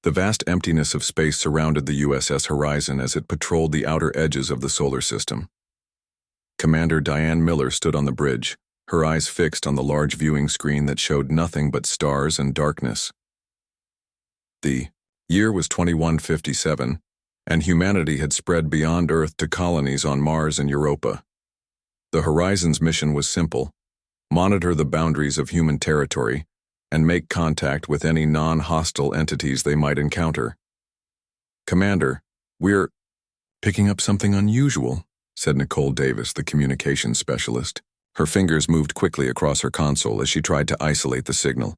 The vast emptiness of space surrounded the USS Horizon as it patrolled the outer edges of the solar system. Commander Diane Miller stood on the bridge, her eyes fixed on the large viewing screen that showed nothing but stars and darkness. The year was 2157, and humanity had spread beyond Earth to colonies on Mars and Europa. The Horizon's mission was simple: monitor the boundaries of human territory and make contact with any non-hostile entities they might encounter. "Commander, we're picking up something unusual," said Nicole Davis, the communications specialist. Her fingers moved quickly across her console as she tried to isolate the signal.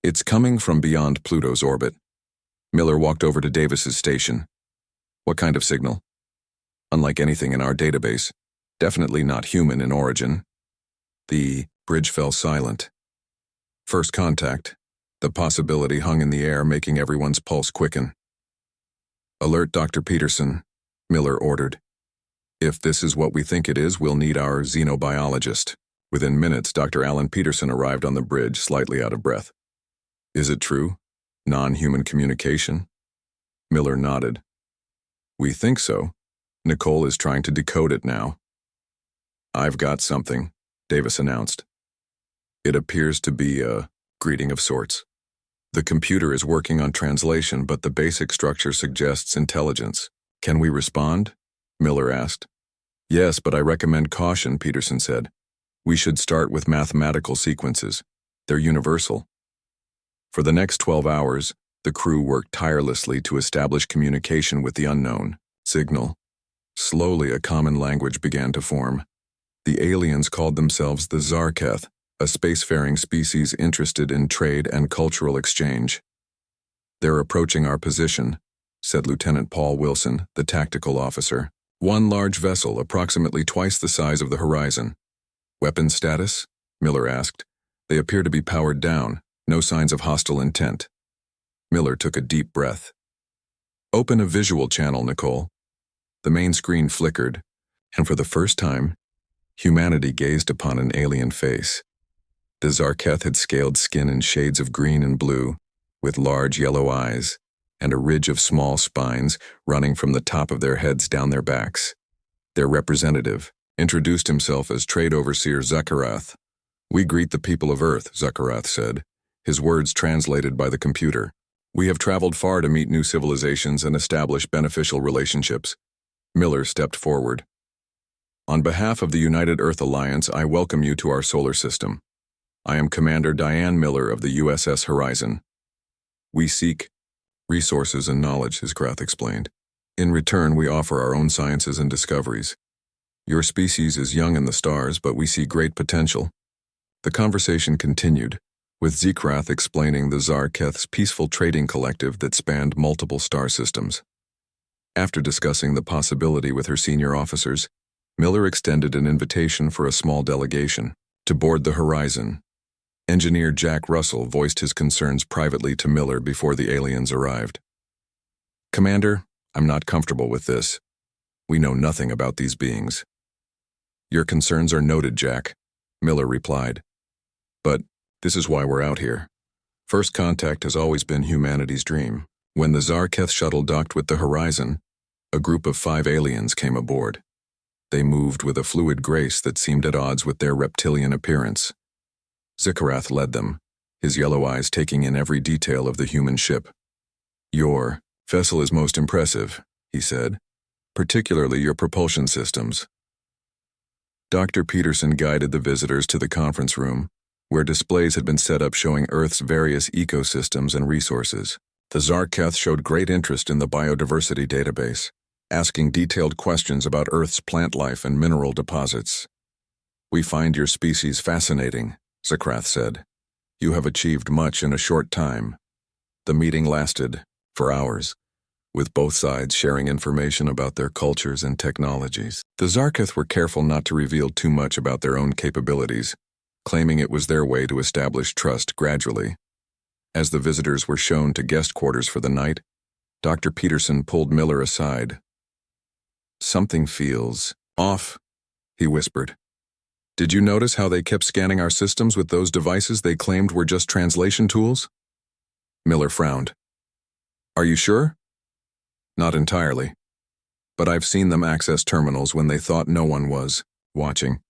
"It's coming from beyond Pluto's orbit." Miller walked over to Davis's station. "What kind of signal?" "Unlike anything in our database. Definitely not human in origin." The bridge fell silent. First contact. The possibility hung in the air, making everyone's pulse quicken. "Alert Dr. Peterson," Miller ordered. "If this is what we think it is, we'll need our xenobiologist." Within minutes, Dr. Alan Peterson arrived on the bridge, slightly out of breath. "Is it true? Non-human communication?" Miller nodded. "We think so. Nicole is trying to decode it now." "I've got something," Davis announced. "It appears to be a greeting of sorts. The computer is working on translation, but the basic structure suggests intelligence. Can we respond?" Miller asked. "Yes, but I recommend caution," Peterson said. "We should start with mathematical sequences. They're universal." For the next 12 hours, the crew worked tirelessly to establish communication with the unknown. Signal. Slowly, a common language began to form. The aliens called themselves the Zarketh, a spacefaring species interested in trade and cultural exchange. "They're approaching our position," said Lieutenant Paul Wilson, the tactical officer. "One large vessel, approximately twice the size of the Horizon." "Weapon status?" Miller asked. "They appear to be powered down. No signs of hostile intent." Miller took a deep breath. "Open a visual channel, Nicole." The main screen flickered, and for the first time, humanity gazed upon an alien face. The Zarketh had scaled skin in shades of green and blue, with large yellow eyes, and a ridge of small spines running from the top of their heads down their backs. Their representative introduced himself as Trade Overseer Zekarath. "We greet the people of Earth," Zekarath said, his words translated by the computer. "We have traveled far to meet new civilizations and establish beneficial relationships." Miller stepped forward. "On behalf of the United Earth Alliance, I welcome you to our solar system. I am Commander Diane Miller of the USS Horizon. We seek resources and knowledge," Zekarath explained. "In return, we offer our own sciences and discoveries. Your species is young in the stars, but we see great potential." The conversation continued, with Zekarath explaining the Zarketh's peaceful trading collective that spanned multiple star systems. After discussing the possibility with her senior officers, Miller extended an invitation for a small delegation to board the Horizon. Engineer Jack Russell voiced his concerns privately to Miller before the aliens arrived. "Commander, I'm not comfortable with this. We know nothing about these beings." "Your concerns are noted, Jack," Miller replied. "But this is why we're out here. First contact has always been humanity's dream." When the Zarketh shuttle docked with the Horizon, a group of 5 aliens came aboard. They moved with a fluid grace that seemed at odds with their reptilian appearance. Zekarath led them, his yellow eyes taking in every detail of the human ship. "Your vessel is most impressive," he said, "particularly your propulsion systems." Dr. Peterson guided the visitors to the conference room, where displays had been set up showing Earth's various ecosystems and resources. The Zarketh showed great interest in the biodiversity database, asking detailed questions about Earth's plant life and mineral deposits. "We find your species fascinating," Zekarath said. "You have achieved much in a short time." The meeting lasted for hours, with both sides sharing information about their cultures and technologies. The Zarketh were careful not to reveal too much about their own capabilities, claiming it was their way to establish trust gradually. As the visitors were shown to guest quarters for the night, Dr. Peterson pulled Miller aside. "Something feels off," he whispered. "Did you notice how they kept scanning our systems with those devices they claimed were just translation tools?" Miller frowned. Are you sure? Not entirely. But I've seen them access terminals when they thought no one was watching.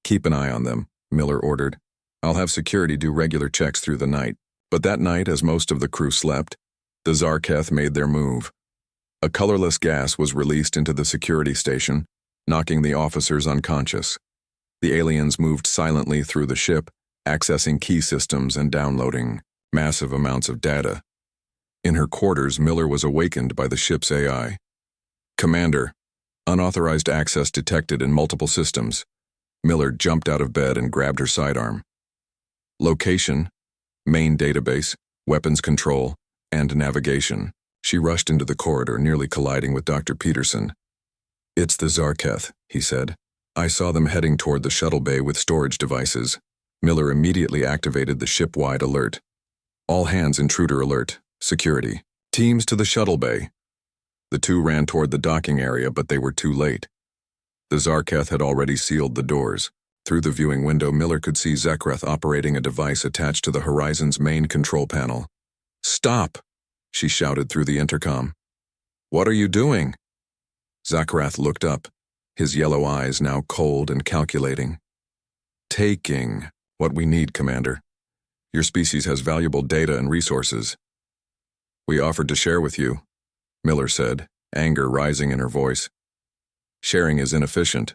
Keep an eye on them, Miller ordered. I'll have security do regular checks through the night. But that night, as most of the crew slept, the Zarketh made their move. A colorless gas was released into the security station, knocking the officers unconscious. The aliens moved silently through the ship, accessing key systems and downloading massive amounts of data. In her quarters, Miller was awakened by the ship's AI. Commander, unauthorized access detected in multiple systems. Miller jumped out of bed and grabbed her sidearm. Location, main database, weapons control, and navigation. She rushed into the corridor, nearly colliding with Dr. Peterson. It's the Zarketh, he said. I saw them heading toward the shuttle bay with storage devices. Miller immediately activated the ship-wide alert. All hands intruder alert. Security. Teams to the shuttle bay. The two ran toward the docking area, but they were too late. The Zarketh had already sealed the doors. Through the viewing window, Miller could see Zekreth operating a device attached to the Horizon's main control panel. Stop! She shouted through the intercom. What are you doing? Zekreth looked up, his yellow eyes now cold and calculating. Taking what we need, Commander. Your species has valuable data and resources. We offered to share with you, Miller said, anger rising in her voice. Sharing is inefficient.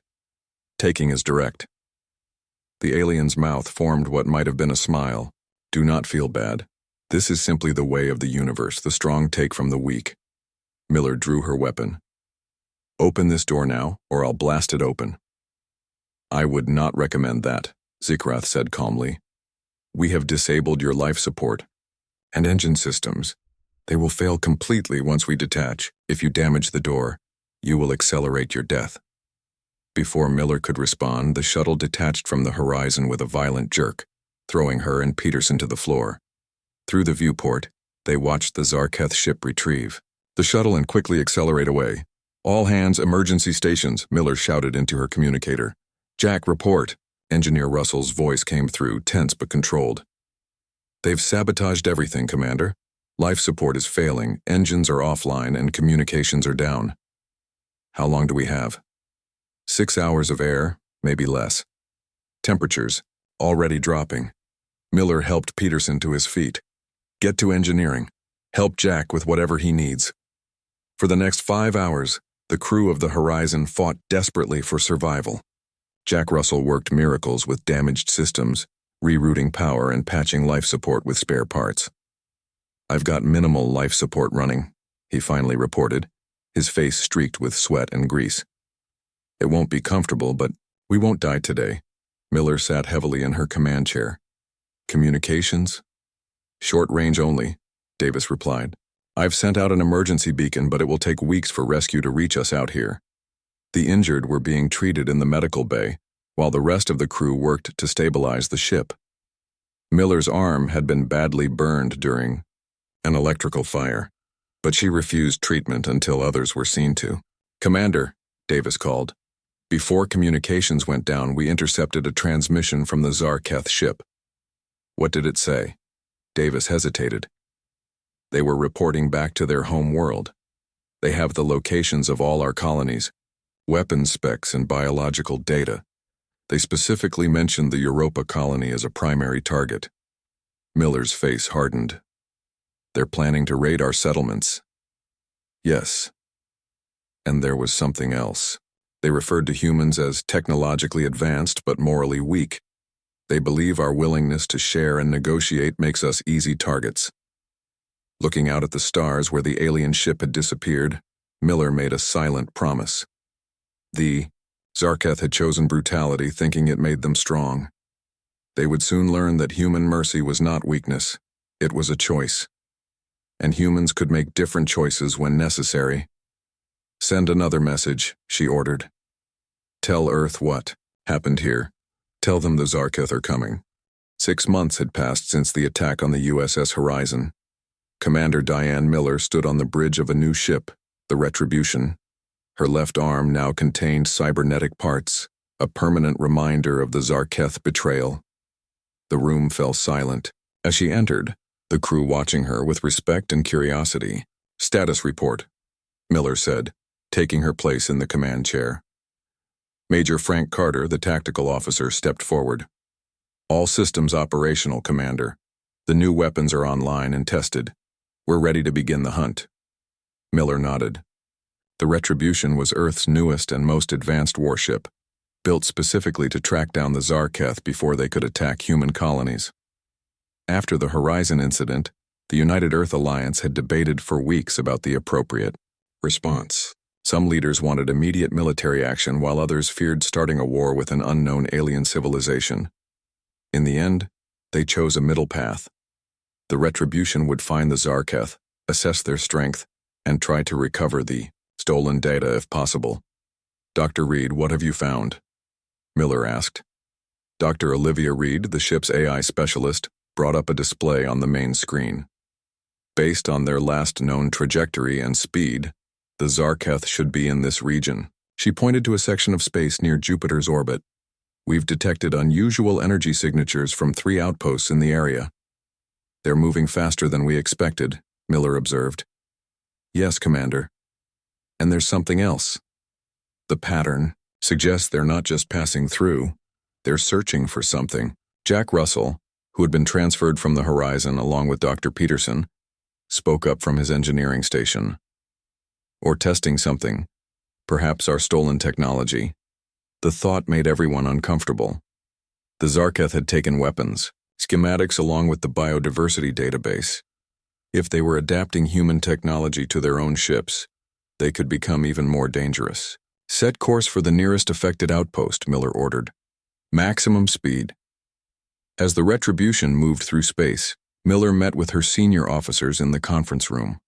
Taking is direct. The alien's mouth formed what might have been a smile. Do not feel bad. This is simply the way of the universe. The strong take from the weak. Miller drew her weapon. Open this door now, or I'll blast it open. I would not recommend that, Zekreth said calmly. We have disabled your life support and engine systems. They will fail completely once we detach. If you damage the door, you will accelerate your death. Before Miller could respond, the shuttle detached from the horizon with a violent jerk, throwing her and Peterson to the floor. Through the viewport, they watched the Zarketh ship retrieve the shuttle and quickly accelerate away. All hands, emergency stations, Miller shouted into her communicator. Jack, report. Engineer Russell's voice came through, tense but controlled. They've sabotaged everything, Commander. Life support is failing, engines are offline, and communications are down. How long do we have? 6 hours of air, maybe less. Temperatures, already dropping. Miller helped Peterson to his feet. Get to engineering. Help Jack with whatever he needs. For the next 5 hours, the crew of the Horizon fought desperately for survival. Jack Russell worked miracles with damaged systems, rerouting power and patching life support with spare parts. I've got minimal life support running, he finally reported, his face streaked with sweat and grease. It won't be comfortable, but we won't die today. Miller sat heavily in her command chair. Communications? Short range only, Davis replied. I've sent out an emergency beacon, but it will take weeks for rescue to reach us out here. The injured were being treated in the medical bay, while the rest of the crew worked to stabilize the ship. Miller's arm had been badly burned during an electrical fire, but she refused treatment until others were seen to. Commander, Davis called. Before communications went down, we intercepted a transmission from the Zarketh ship. What did it say? Davis hesitated. They were reporting back to their home world. They have the locations of all our colonies, weapons specs, and biological data. They specifically mentioned the Europa colony as a primary target. Miller's face hardened. They're planning to raid our settlements. Yes. And there was something else. They referred to humans as technologically advanced but morally weak. They believe our willingness to share and negotiate makes us easy targets. Looking out at the stars where the alien ship had disappeared, Miller made a silent promise. The Zarketh had chosen brutality, thinking it made them strong. They would soon learn that human mercy was not weakness, it was a choice. And humans could make different choices when necessary. Send another message, she ordered. Tell Earth what happened here. Tell them the Zarketh are coming. 6 months had passed since the attack on the USS Horizon. Commander Diane Miller stood on the bridge of a new ship, the Retribution. Her left arm now contained cybernetic parts, a permanent reminder of the Zarketh betrayal. The room fell silent. As she entered, the crew watching her with respect and curiosity, Status report, Miller said, taking her place in the command chair. Major Frank Carter, the tactical officer, stepped forward. All systems operational, Commander. The new weapons are online and tested. We're ready to begin the hunt. Miller nodded. The Retribution was Earth's newest and most advanced warship, built specifically to track down the Zarketh before they could attack human colonies. After the Horizon incident, the United Earth Alliance had debated for weeks about the appropriate response. Some leaders wanted immediate military action while others feared starting a war with an unknown alien civilization. In the end, they chose a middle path. The Retribution would find the Zarketh, assess their strength, and try to recover the stolen data if possible. Dr. Reed, what have you found? Miller asked. Dr. Olivia Reed, the ship's AI specialist, brought up a display on the main screen. Based on their last known trajectory and speed, the Zarketh should be in this region. She pointed to a section of space near Jupiter's orbit. We've detected unusual energy signatures from 3 outposts in the area. They're moving faster than we expected, Miller observed. Yes, Commander. And there's something else. The pattern suggests they're not just passing through, they're searching for something. Jack Russell, who had been transferred from the Horizon along with Dr. Peterson, spoke up from his engineering station. Or testing something, perhaps our stolen technology. The thought made everyone uncomfortable. The Zarketh had taken weapons, schematics along with the biodiversity database. If they were adapting human technology to their own ships, they could become even more dangerous. Set course for the nearest affected outpost, Miller ordered. Maximum speed. As the Retribution moved through space, Miller met with her senior officers in the conference room.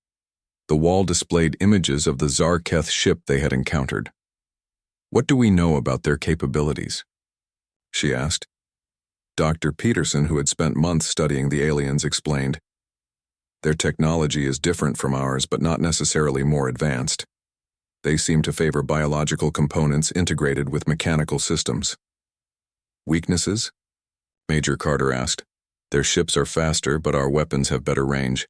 The wall displayed images of the Zarketh ship they had encountered. What do we know about their capabilities? She asked. Dr. Peterson, who had spent months studying the aliens, explained. Their technology is different from ours, but not necessarily more advanced. They seem to favor biological components integrated with mechanical systems. Weaknesses? Major Carter asked. Their ships are faster, but our weapons have better range,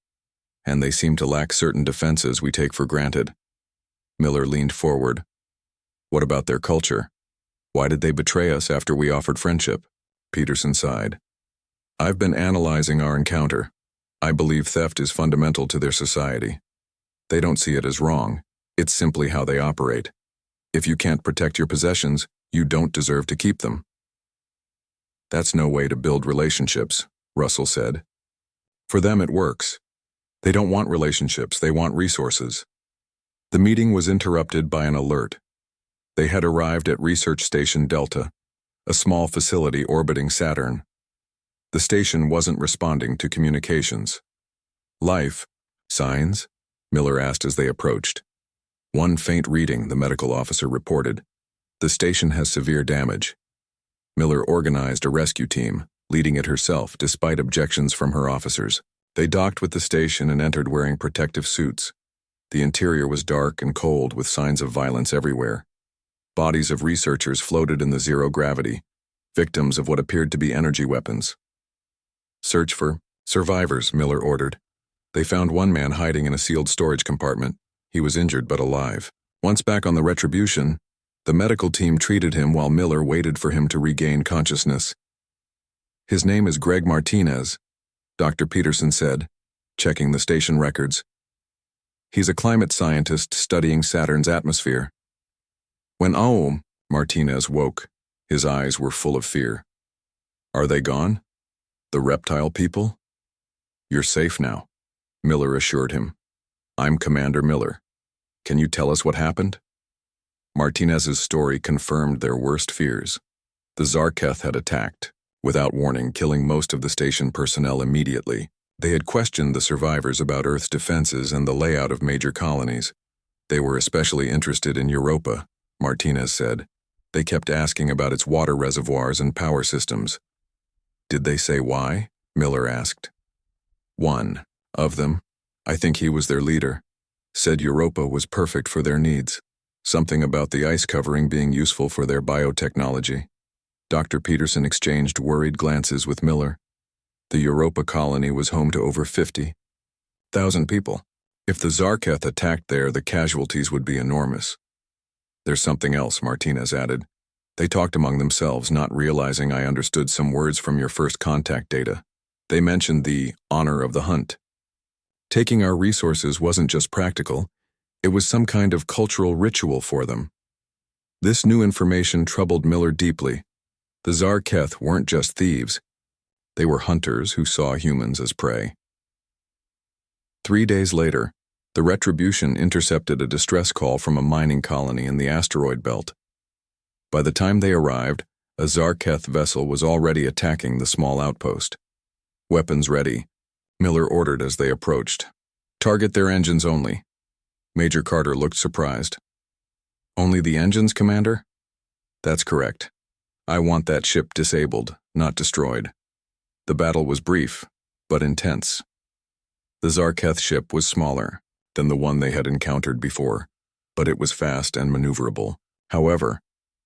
and they seem to lack certain defenses we take for granted. Miller leaned forward. What about their culture? Why did they betray us after we offered friendship? Peterson sighed. I've been analyzing our encounter. I believe theft is fundamental to their society. They don't see it as wrong. It's simply how they operate. If you can't protect your possessions, you don't deserve to keep them. That's no way to build relationships, Russell said. For them it works. They don't want relationships, they want resources. The meeting was interrupted by an alert. They had arrived at Research Station Delta, a small facility orbiting Saturn. The station wasn't responding to communications. Life? Signs? Miller asked as they approached. One faint reading, the medical officer reported. The station has severe damage. Miller organized a rescue team, leading it herself despite objections from her officers. They docked with the station and entered wearing protective suits. The interior was dark and cold with signs of violence everywhere. Bodies of researchers floated in the zero gravity, victims of what appeared to be energy weapons. Search for survivors, Miller ordered. They found one man hiding in a sealed storage compartment. He was injured but alive. Once back on the Retribution, the medical team treated him while Miller waited for him to regain consciousness. His name is Greg Martinez, Dr. Peterson said, checking the station records. He's a climate scientist studying Saturn's atmosphere. When Martinez woke, his eyes were full of fear. Are they gone? The reptile people? You're safe now, Miller assured him. I'm Commander Miller. Can you tell us what happened? Martinez's story confirmed their worst fears. The Zarketh had attacked, without warning, killing most of the station personnel immediately. They had questioned the survivors about Earth's defenses and the layout of major colonies. They were especially interested in Europa, Martinez said. They kept asking about its water reservoirs and power systems. Did they say why? Miller asked. One of them, I think he was their leader, said Europa was perfect for their needs. Something about the ice covering being useful for their biotechnology. Dr. Peterson exchanged worried glances with Miller. The Europa colony was home to over 50,000 people. If the Zarketh attacked there, the casualties would be enormous. There's something else, Martinez added. They talked among themselves, not realizing I understood some words from your first contact data. They mentioned the honor of the hunt. Taking our resources wasn't just practical, it was some kind of cultural ritual for them. This new information troubled Miller deeply. The Zarketh weren't just thieves. They were hunters who saw humans as prey. 3 days later, the Retribution intercepted a distress call from a mining colony in the asteroid belt. By the time they arrived, a Zarketh vessel was already attacking the small outpost. Weapons ready, Miller ordered as they approached. Target their engines only. Major Carter looked surprised. Only the engines, Commander? That's correct. I want that ship disabled, not destroyed. The battle was brief, but intense. The Zarketh ship was smaller than the one they had encountered before, but it was fast and maneuverable. However,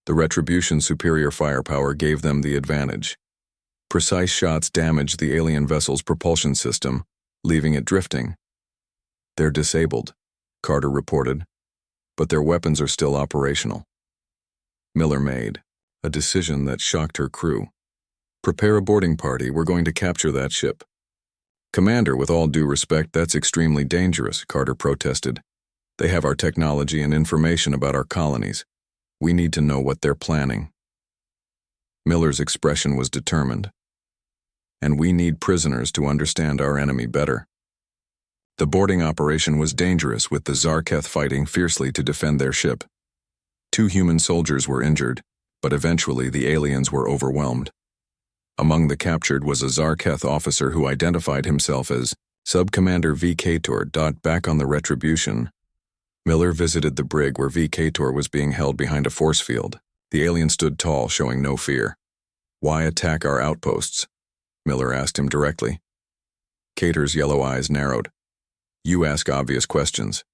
the Retribution's superior firepower gave them the advantage. Precise shots damaged the alien vessel's propulsion system, leaving it drifting. They're disabled, Carter reported, but their weapons are still operational. Miller made a decision that shocked her crew. Prepare a boarding party, we're going to capture that ship. Commander, with all due respect, that's extremely dangerous, Carter protested. They have our technology and information about our colonies. We need to know what they're planning. Miller's expression was determined. And we need prisoners to understand our enemy better. The boarding operation was dangerous, with the Zarketh fighting fiercely to defend their ship. 2 human soldiers were injured, but eventually the aliens were overwhelmed. Among the captured was a Zarketh officer who identified himself as Sub-Commander V. Kator. Back on the Retribution, Miller visited the brig where V. Kator was being held behind a force field. The alien stood tall, showing no fear. Why attack our outposts? Miller asked him directly. Kator's yellow eyes narrowed. You ask obvious questions.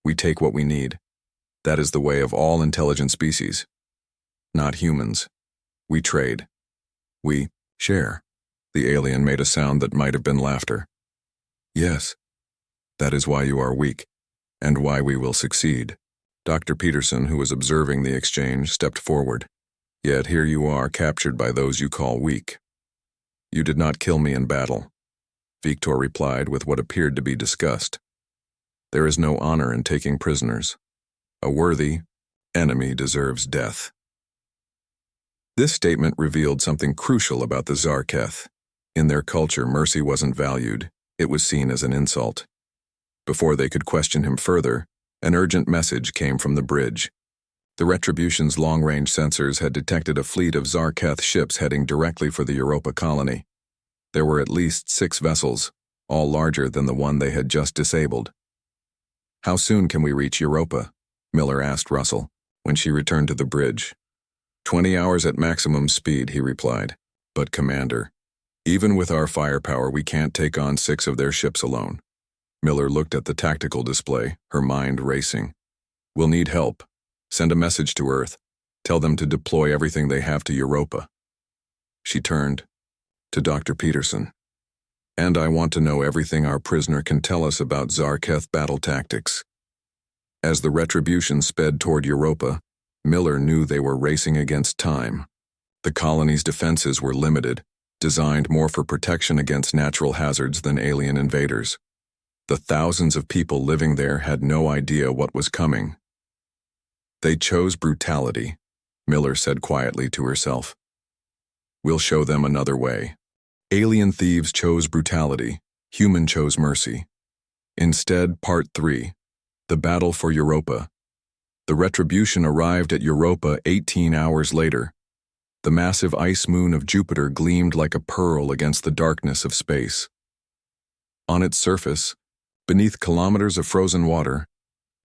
We take what we need. That is the way of all intelligent species. Not humans. We trade. We share. The alien made a sound that might have been laughter. Yes. That is why you are weak, and why we will succeed. Dr. Peterson, who was observing the exchange, stepped forward. Yet here you are, captured by those you call weak. You did not kill me in battle, Victor replied with what appeared to be disgust. There is no honor in taking prisoners. A worthy enemy deserves death. This statement revealed something crucial about the Zarketh. In their culture, mercy wasn't valued. It was seen as an insult. Before they could question him further, an urgent message came from the bridge. The Retribution's long-range sensors had detected a fleet of Zarketh ships heading directly for the Europa colony. There were at least 6 vessels, all larger than the one they had just disabled. How soon can we reach Europa? Miller asked Russell, when she returned to the bridge. 20 hours at maximum speed, he replied. But Commander, even with our firepower, we can't take on 6 of their ships alone. Miller looked at the tactical display, her mind racing. We'll need help. Send a message to Earth. Tell them to deploy everything they have to Europa. She turned to Dr. Peterson. And I want to know everything our prisoner can tell us about Zarketh battle tactics. As the Retribution sped toward Europa, Miller knew they were racing against time. The colony's defenses were limited, designed more for protection against natural hazards than alien invaders. The thousands of people living there had no idea what was coming. They chose brutality, Miller said quietly to herself. We'll show them another way. Alien thieves chose brutality, human chose mercy. Instead, Part 3, the battle for Europa. The Retribution arrived at Europa 18 hours later. The massive ice moon of Jupiter gleamed like a pearl against the darkness of space. On its surface, beneath kilometers of frozen water,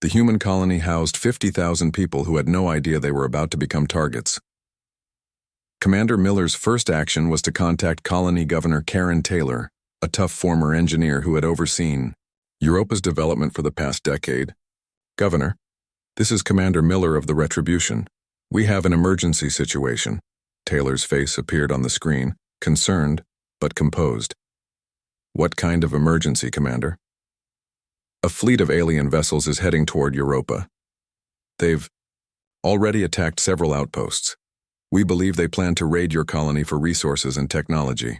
the human colony housed 50,000 people who had no idea they were about to become targets. Commander Miller's first action was to contact Colony Governor Karen Taylor, a tough former engineer who had overseen Europa's development for the past decade. Governor, this is Commander Miller of the Retribution. We have an emergency situation. Taylor's face appeared on the screen, concerned, but composed. What kind of emergency, Commander? A fleet of alien vessels is heading toward Europa. They've already attacked several outposts. We believe they plan to raid your colony for resources and technology.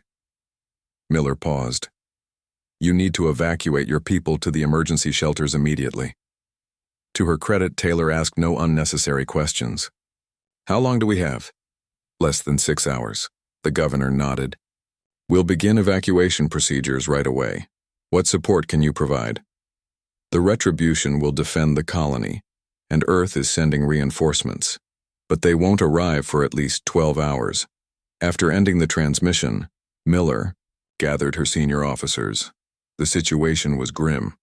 Miller paused. You need to evacuate your people to the emergency shelters immediately. To her credit, Taylor asked no unnecessary questions. How long do we have? Less than 6 hours. The governor nodded. We'll begin evacuation procedures right away. What support can you provide? The Retribution will defend the colony, and Earth is sending reinforcements, but they won't arrive for at least 12 hours. After ending the transmission, Miller gathered her senior officers. The situation was grim.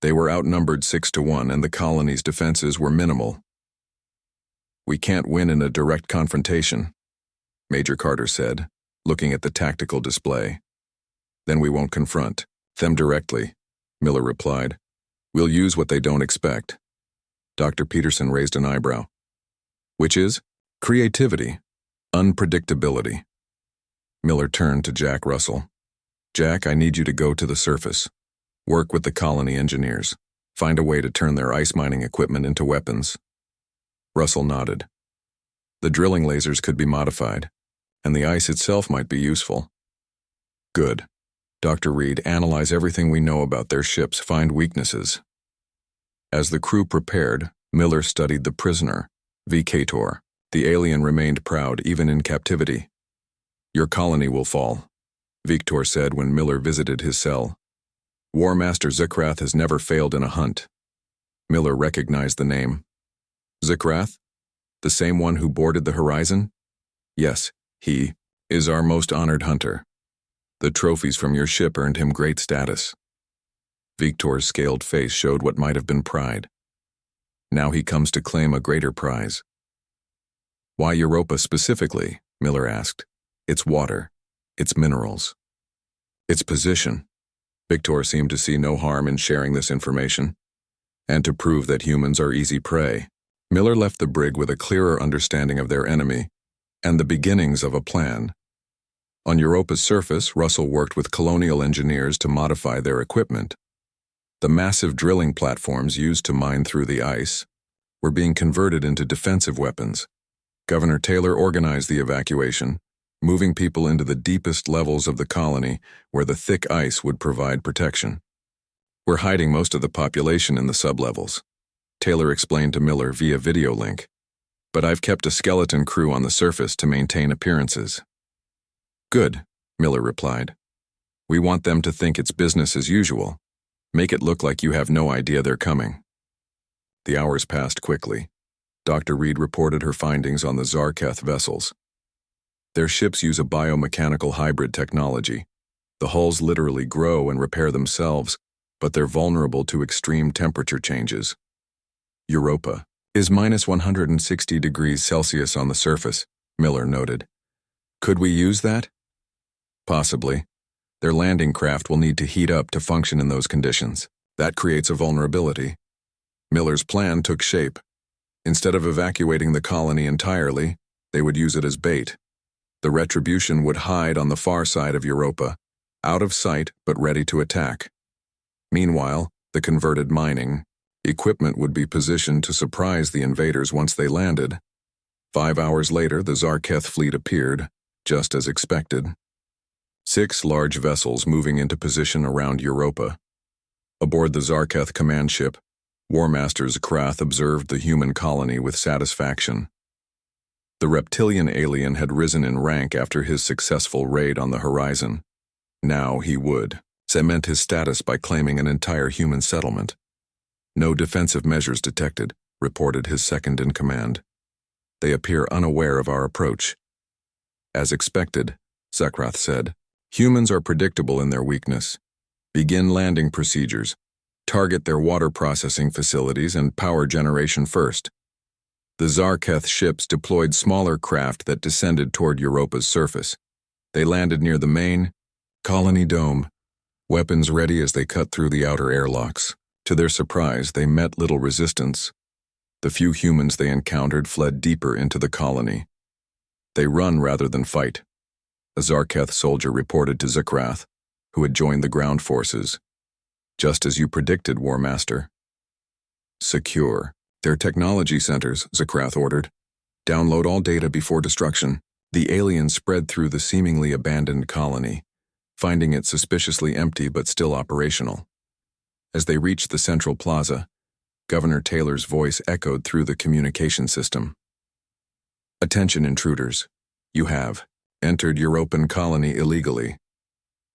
They were outnumbered 6-1, and the colony's defenses were minimal. We can't win in a direct confrontation, Major Carter said, looking at the tactical display. Then we won't confront them directly, Miller replied. We'll use what they don't expect. Dr. Peterson raised an eyebrow. Which is? Creativity. Unpredictability. Miller turned to Jack Russell. Jack, I need you to go to the surface. Work with the colony engineers. Find a way to turn their ice mining equipment into weapons. Russell nodded. The drilling lasers could be modified, and the ice itself might be useful. Good. Dr. Reed, analyze everything we know about their ships, find weaknesses. As the crew prepared, Miller studied the prisoner, Vikator. The alien remained proud even in captivity. Your colony will fall, Victor said when Miller visited his cell. War Master Zuckrath has never failed in a hunt. Miller recognized the name. Zuckrath? The same one who boarded the Horizon? Yes, he is our most honored hunter. The trophies from your ship earned him great status. Victor's scaled face showed what might have been pride. Now he comes to claim a greater prize. Why Europa specifically? Miller asked. Its water, its minerals, its position. Victor seemed to see no harm in sharing this information, and to prove that humans are easy prey. Miller left the brig with a clearer understanding of their enemy and the beginnings of a plan. On Europa's surface, Russell worked with colonial engineers to modify their equipment. The massive drilling platforms used to mine through the ice were being converted into defensive weapons. Governor Taylor organized the evacuation, moving people into the deepest levels of the colony where the thick ice would provide protection. We're hiding most of the population in the sublevels, Taylor explained to Miller via video link. But I've kept a skeleton crew on the surface to maintain appearances. Good, Miller replied. We want them to think it's business as usual. Make it look like you have no idea they're coming. The hours passed quickly. Dr. Reed reported her findings on the Zarketh vessels. Their ships use a biomechanical hybrid technology. The hulls literally grow and repair themselves, but they're vulnerable to extreme temperature changes. Europa is minus 160 degrees Celsius on the surface, Miller noted. Could we use that? Possibly. Their landing craft will need to heat up to function in those conditions. That creates a vulnerability. Miller's plan took shape. Instead of evacuating the colony entirely, they would use it as bait. The Retribution would hide on the far side of Europa, out of sight but ready to attack. Meanwhile, the converted mining equipment would be positioned to surprise the invaders once they landed. 5 hours later, the Zarketh fleet appeared, just as expected. 6 large vessels moving into position around Europa. Aboard the Zarketh command ship, War Master Zuckrath observed the human colony with satisfaction. The reptilian alien had risen in rank after his successful raid on the Horizon. Now he would cement his status by claiming an entire human settlement. No defensive measures detected, reported his second-in-command. They appear unaware of our approach. As expected, Zuckrath said, humans are predictable in their weakness. Begin landing procedures. Target their water processing facilities and power generation first. The Zarketh ships deployed smaller craft that descended toward Europa's surface. They landed near the main colony dome, weapons ready as they cut through the outer airlocks. To their surprise, they met little resistance. The few humans they encountered fled deeper into the colony. They run rather than fight, a Zarketh soldier reported to Zuckrath, who had joined the ground forces. Just as you predicted, War Master. Secure. Their technology centers, Zakrath ordered. Download all data before destruction. The aliens spread through the seemingly abandoned colony, finding it suspiciously empty but still operational. As they reached the central plaza, Governor Taylor's voice echoed through the communication system. Attention intruders. You have entered European colony illegally.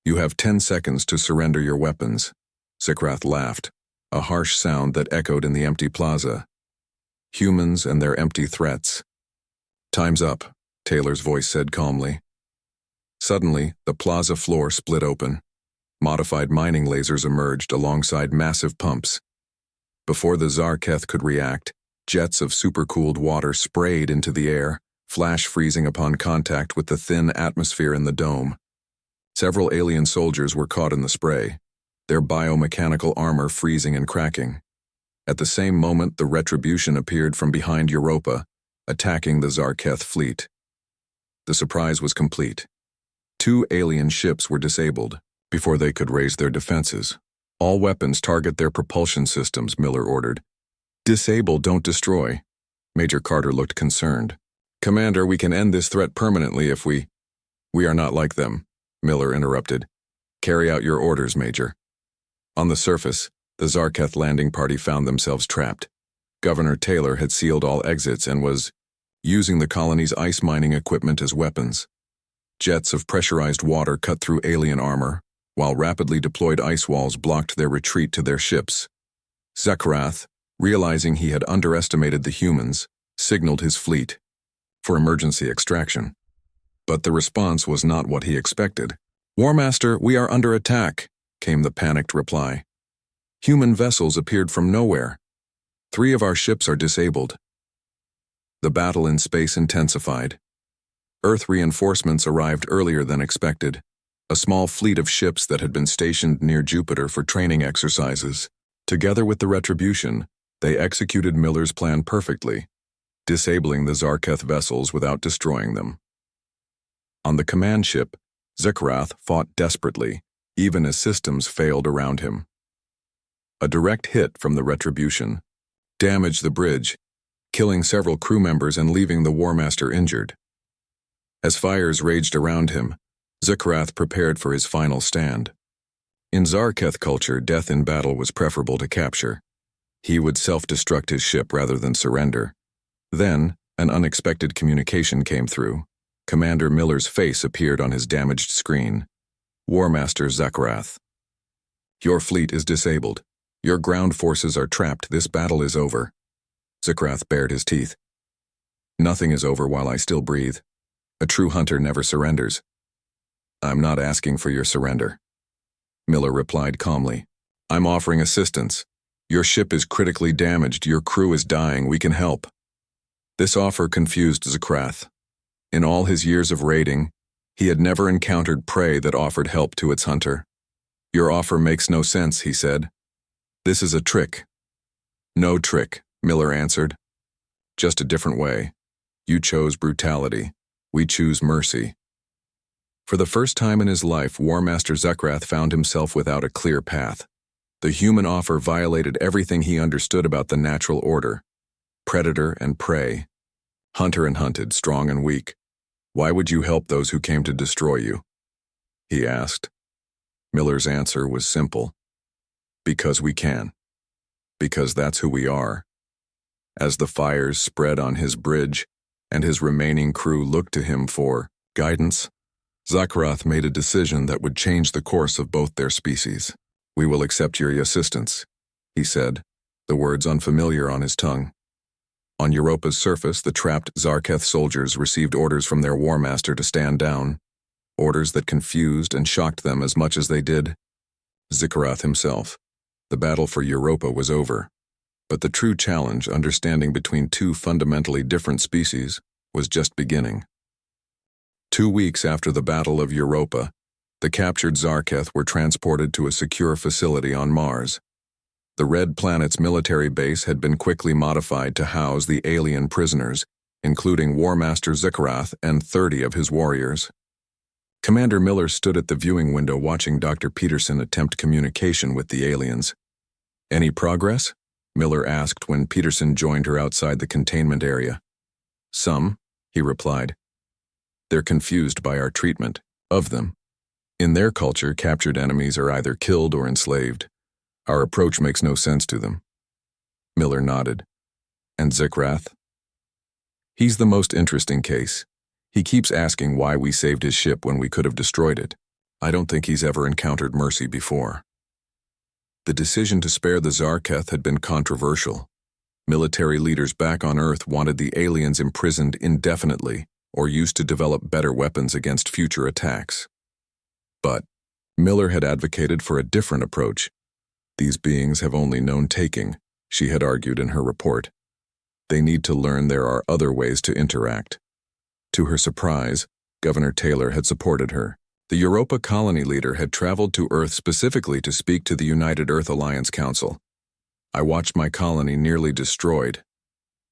You have 10 seconds to surrender your weapons. Zakrath laughed, a harsh sound that echoed in the empty plaza. Humans and their empty threats. Time's up, Taylor's voice said calmly. Suddenly, the plaza floor split open. Modified mining lasers emerged alongside massive pumps. Before the Zarketh could react, jets of supercooled water sprayed into the air, flash freezing upon contact with the thin atmosphere in the dome. Several alien soldiers were caught in the spray, their biomechanical armor freezing and cracking. At the same moment, the Retribution appeared from behind Europa, attacking the Zarketh fleet. The surprise was complete. 2 alien ships were disabled before they could raise their defenses. All weapons target their propulsion systems, Miller ordered. Disable, don't destroy. Major Carter looked concerned. Commander, we can end this threat permanently if we are not like them, Miller interrupted. Carry out your orders, Major. On the surface, the Zarketh landing party found themselves trapped. Governor Taylor had sealed all exits and was using the colony's ice mining equipment as weapons. Jets of pressurized water cut through alien armor, while rapidly deployed ice walls blocked their retreat to their ships. Zakrath, realizing he had underestimated the humans, signaled his fleet for emergency extraction. But the response was not what he expected. War Master, we are under attack, came the panicked reply. Human vessels appeared from nowhere. 3 of our ships are disabled. The battle in space intensified. Earth reinforcements arrived earlier than expected. A small fleet of ships that had been stationed near Jupiter for training exercises. Together with the Retribution, they executed Miller's plan perfectly, disabling the Zarketh vessels without destroying them. On the command ship, Zakrath fought desperately, even as systems failed around him. A direct hit from the Retribution damaged the bridge, killing several crew members and leaving the War Master injured. As fires raged around him, Zakrath prepared for his final stand. In Zarketh culture, death in battle was preferable to capture. He would self-destruct his ship rather than surrender. Then, an unexpected communication came through. Commander Miller's face appeared on his damaged screen. War Master Zakrath. Your fleet is disabled. Your ground forces are trapped. This battle is over. Zakrath bared his teeth. Nothing is over while I still breathe. A true hunter never surrenders. I'm not asking for your surrender. Miller replied calmly. I'm offering assistance. Your ship is critically damaged. Your crew is dying. We can help. This offer confused Zakrath. In all his years of raiding, he had never encountered prey that offered help to its hunter. Your offer makes no sense, he said. This is a trick. No trick, Miller answered. Just a different way. You chose brutality. We choose mercy. For the first time in his life, War Master Zakrath found himself without a clear path. The human offer violated everything he understood about the natural order. Predator and prey. Hunter and hunted, strong and weak. Why would you help those who came to destroy you? He asked. Miller's answer was simple. Because we can. Because that's who we are. As the fires spread on his bridge, and his remaining crew looked to him for guidance, Zakrath made a decision that would change the course of both their species. We will accept your assistance, he said, the words unfamiliar on his tongue. On Europa's surface, the trapped Zarketh soldiers received orders from their War Master to stand down, orders that confused and shocked them as much as they did Zakrath himself. The battle for Europa was over, but the true challenge, understanding between 2 fundamentally different species, was just beginning. 2 weeks after the Battle of Europa, the captured Zarketh were transported to a secure facility on Mars. The Red Planet's military base had been quickly modified to house the alien prisoners, including War Master Zakrath and 30 of his warriors. Commander Miller stood at the viewing window watching Dr. Peterson attempt communication with the aliens. "Any progress?" Miller asked when Peterson joined her outside the containment area. "Some," he replied. "They're confused by our treatment of them. In their culture, captured enemies are either killed or enslaved. Our approach makes no sense to them." Miller nodded. "And Zikrath?" "He's the most interesting case. He keeps asking why we saved his ship when we could have destroyed it. I don't think he's ever encountered mercy before." The decision to spare the Zarketh had been controversial. Military leaders back on Earth wanted the aliens imprisoned indefinitely or used to develop better weapons against future attacks. But Miller had advocated for a different approach. "These beings have only known taking," she had argued in her report. "They need to learn there are other ways to interact." To her surprise, Governor Taylor had supported her. The Europa colony leader had traveled to Earth specifically to speak to the United Earth Alliance Council. "I watched my colony nearly destroyed,"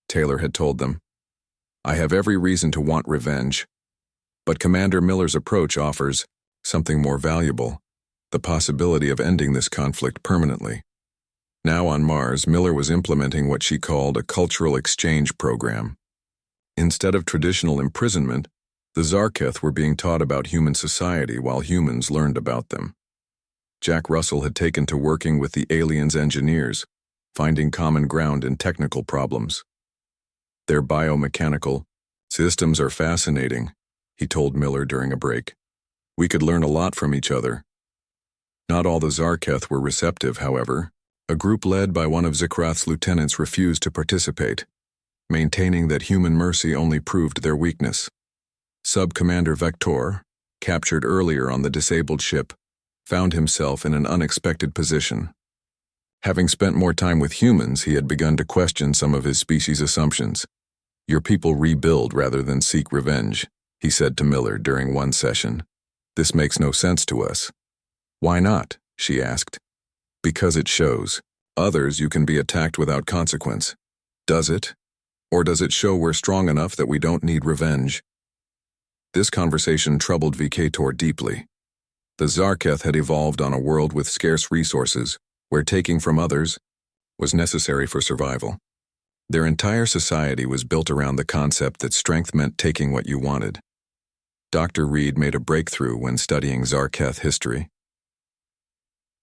Taylor had told them. "I have every reason to want revenge. But Commander Miller's approach offers something more valuable, the possibility of ending this conflict permanently." Now on Mars, Miller was implementing what she called a cultural exchange program. Instead of traditional imprisonment, the Zarketh were being taught about human society while humans learned about them. Jack Russell had taken to working with the aliens' engineers, finding common ground in technical problems. "Their biomechanical systems are fascinating," he told Miller during a break. "We could learn a lot from each other." Not all the Zarketh were receptive, however. A group led by one of Zikrath's lieutenants refused to participate, maintaining that human mercy only proved their weakness. Sub-Commander Vector, captured earlier on the disabled ship, found himself in an unexpected position. Having spent more time with humans, he had begun to question some of his species' assumptions. "Your people rebuild rather than seek revenge," he said to Miller during one session. "This makes no sense to us." "Why not?" she asked. "Because it shows others you can be attacked without consequence." "Does it? Or does it show we're strong enough that we don't need revenge?" This conversation troubled Vikator deeply. The Zarketh had evolved on a world with scarce resources, where taking from others was necessary for survival. Their entire society was built around the concept that strength meant taking what you wanted. Dr. Reed made a breakthrough when studying Zarketh history.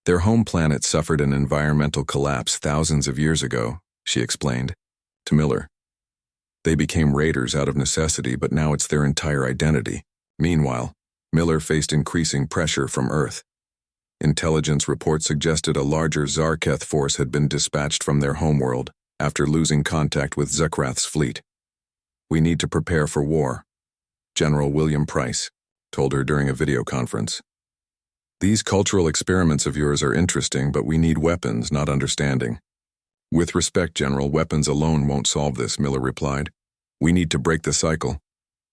"Their home planet suffered an environmental collapse thousands of years ago," she explained to Miller. "They became raiders out of necessity, but now it's their entire identity." Meanwhile, Miller faced increasing pressure from Earth. Intelligence reports suggested a larger Zarketh force had been dispatched from their homeworld after losing contact with Zikrath's fleet. "We need to prepare for war," General William Price told her during a video conference. "These cultural experiments of yours are interesting, but we need weapons, not understanding." "With respect, General, weapons alone won't solve this," Miller replied. "We need to break the cycle.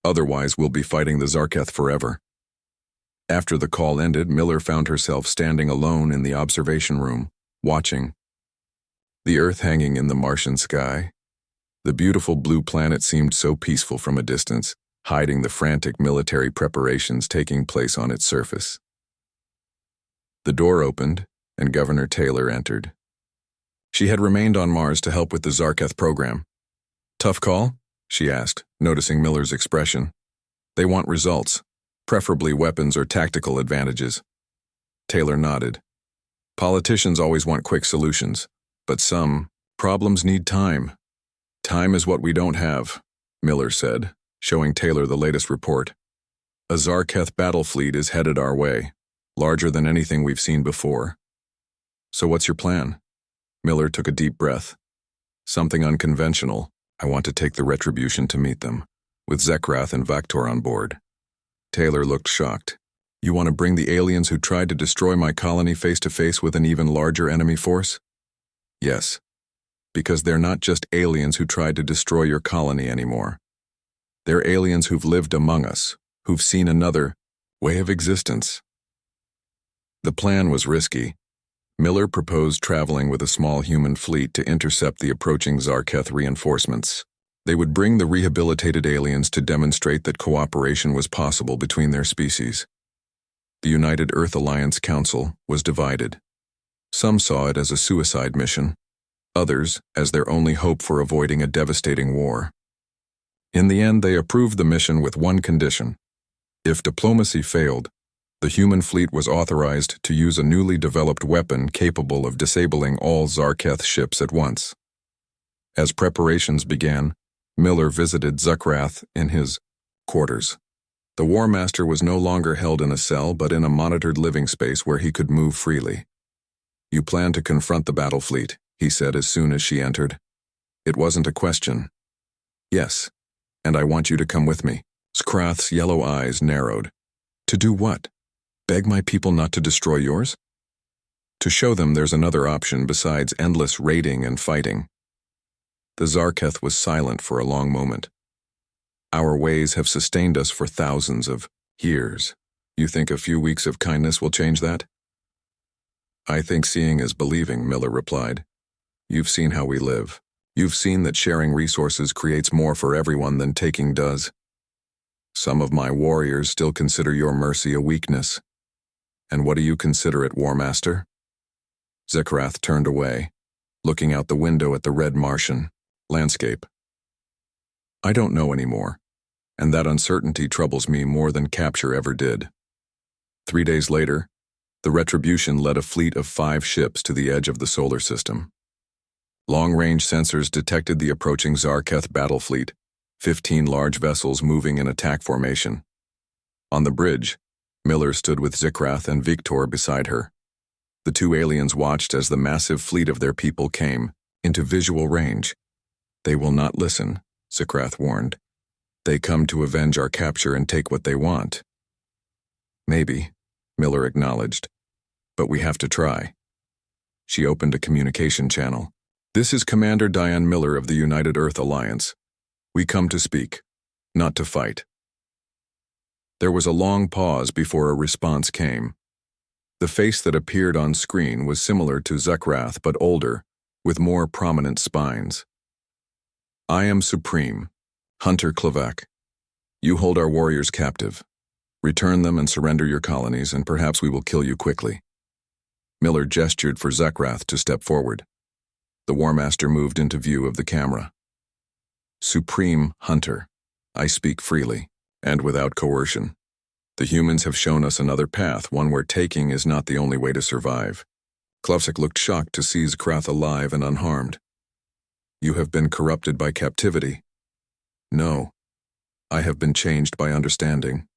Otherwise, we'll be fighting the Zarketh forever." After the call ended, Miller found herself standing alone in the observation room, watching the Earth hanging in the Martian sky. The beautiful blue planet seemed so peaceful from a distance, hiding the frantic military preparations taking place on its surface. The door opened, and Governor Taylor entered. She had remained on Mars to help with the Zarketh program. "Tough call?" she asked, noticing Miller's expression. "They want results, preferably weapons or tactical advantages." Taylor nodded. "Politicians always want quick solutions, but some problems need time. Time is what we don't have," Miller said, showing Taylor the latest report. "A Zarketh battle fleet is headed our way, larger than anything we've seen before." "So what's your plan?" Miller took a deep breath. "Something unconventional. I want to take the Retribution to meet them, with Zikrath and Vector on board." Taylor looked shocked. "You want to bring the aliens who tried to destroy my colony face to face with an even larger enemy force?" "Yes. Because they're not just aliens who tried to destroy your colony anymore. They're aliens who've lived among us, who've seen another way of existence." The plan was risky. Miller proposed traveling with a small human fleet to intercept the approaching Zarketh reinforcements. They would bring the rehabilitated aliens to demonstrate that cooperation was possible between their species. The United Earth Alliance Council was divided. Some saw it as a suicide mission, others as their only hope for avoiding a devastating war. In the end, they approved the mission with one condition. If diplomacy failed, the human fleet was authorized to use a newly developed weapon capable of disabling all Zarketh ships at once. As preparations began, Miller visited Zuckrath in his quarters. The War Master was no longer held in a cell but in a monitored living space where he could move freely. "You plan to confront the battle fleet," he said as soon as she entered. It wasn't a question. "Yes, and I want you to come with me." Zuckrath's yellow eyes narrowed. "To do what? Beg my people not to destroy yours?" "To show them there's another option besides endless raiding and fighting." The Zarketh was silent for a long moment. "Our ways have sustained us for thousands of years. You think a few weeks of kindness will change that?" "I think seeing is believing," Miller replied. "You've seen how we live. You've seen that sharing resources creates more for everyone than taking does. Some of my warriors still consider your mercy a weakness. And what do you consider it, War Master?" Zuckrath turned away, looking out the window at the red Martian landscape. "I don't know anymore, and that uncertainty troubles me more than capture ever did." 3 days later, the Retribution led a fleet of 5 ships to the edge of the solar system. Long-range sensors detected the approaching Zarketh battle fleet, 15 large vessels moving in attack formation. On the bridge, Miller stood with Zuckrath and Victor beside her. The 2 aliens watched as the massive fleet of their people came into visual range. "They will not listen," Zuckrath warned. "They come to avenge our capture and take what they want." "Maybe," Miller acknowledged, "but we have to try." She opened a communication channel. "This is Commander Diane Miller of the United Earth Alliance. We come to speak, not to fight." There was a long pause before a response came. The face that appeared on screen was similar to Zuckrath but older, with more prominent spines. "I am Supreme, Hunter Klavak. You hold our warriors captive. Return them and surrender your colonies, and perhaps we will kill you quickly." Miller gestured for Zuckrath to step forward. The War Master moved into view of the camera. "Supreme Hunter, I speak freely, and without coercion. The humans have shown us another path, one where taking is not the only way to survive." Klavak looked shocked to see Zuckrath alive and unharmed. "You have been corrupted by captivity." "No, I have been changed by understanding."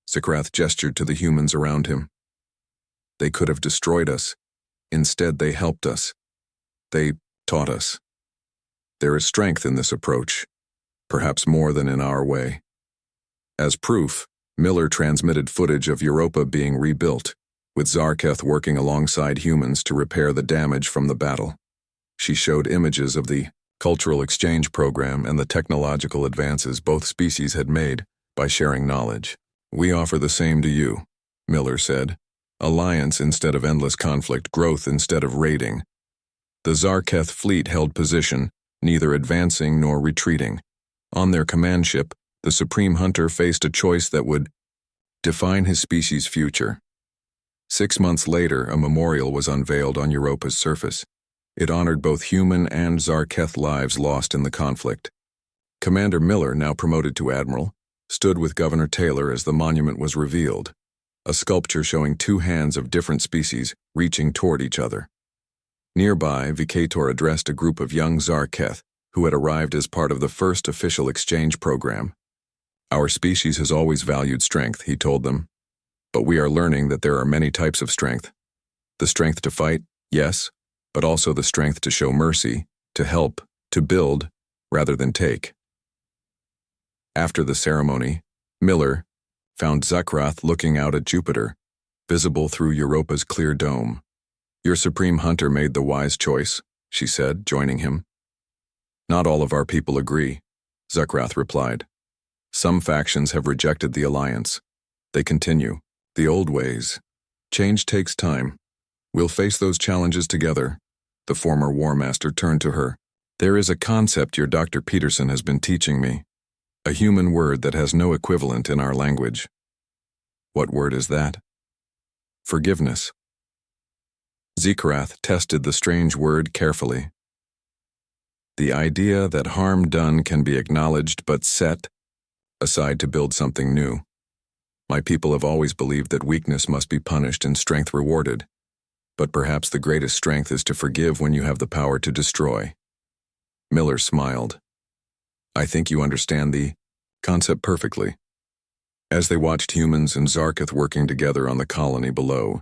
Zuckrath gestured to the humans around him. "They could have destroyed us. Instead, they helped us. They taught us. There is strength in this approach, perhaps more than in our way." As proof, Miller transmitted footage of Europa being rebuilt, with Zarketh working alongside humans to repair the damage from the battle. She showed images of the cultural exchange program and the technological advances both species had made by sharing knowledge. "We offer the same to you," Miller said. "Alliance instead of endless conflict, growth instead of raiding." The Zarketh fleet held position, neither advancing nor retreating. On their command ship, the Supreme Hunter faced a choice that would define his species' future. 6 months later, a memorial was unveiled on Europa's surface. It honored both human and Zarketh lives lost in the conflict. Commander Miller, now promoted to Admiral, stood with Governor Taylor as the monument was revealed, a sculpture showing 2 hands of different species reaching toward each other. Nearby, Vicator addressed a group of young Zarketh who had arrived as part of the first official exchange program. "Our species has always valued strength," he told them, "but we are learning that there are many types of strength. The strength to fight, yes, but also the strength to show mercy, to help, to build, rather than take." After the ceremony, Miller found Zuckrath looking out at Jupiter, visible through Europa's clear dome. "Your Supreme Hunter made the wise choice," she said, joining him. "Not all of our people agree," Zuckrath replied. "Some factions have rejected the alliance. They continue. The old ways. Change takes time. We'll face those challenges together." The former War Master turned to her. "There is a concept your Dr. Peterson has been teaching me. A human word that has no equivalent in our language." What word is that? Forgiveness. Zekarath tested the strange word carefully. The idea that harm done can be acknowledged but set aside to build something new. My people have always believed that weakness must be punished and strength rewarded, but perhaps the greatest strength is to forgive when you have the power to destroy. Miller smiled. I think you understand the concept perfectly. As they watched humans and Zarketh working together on the colony below,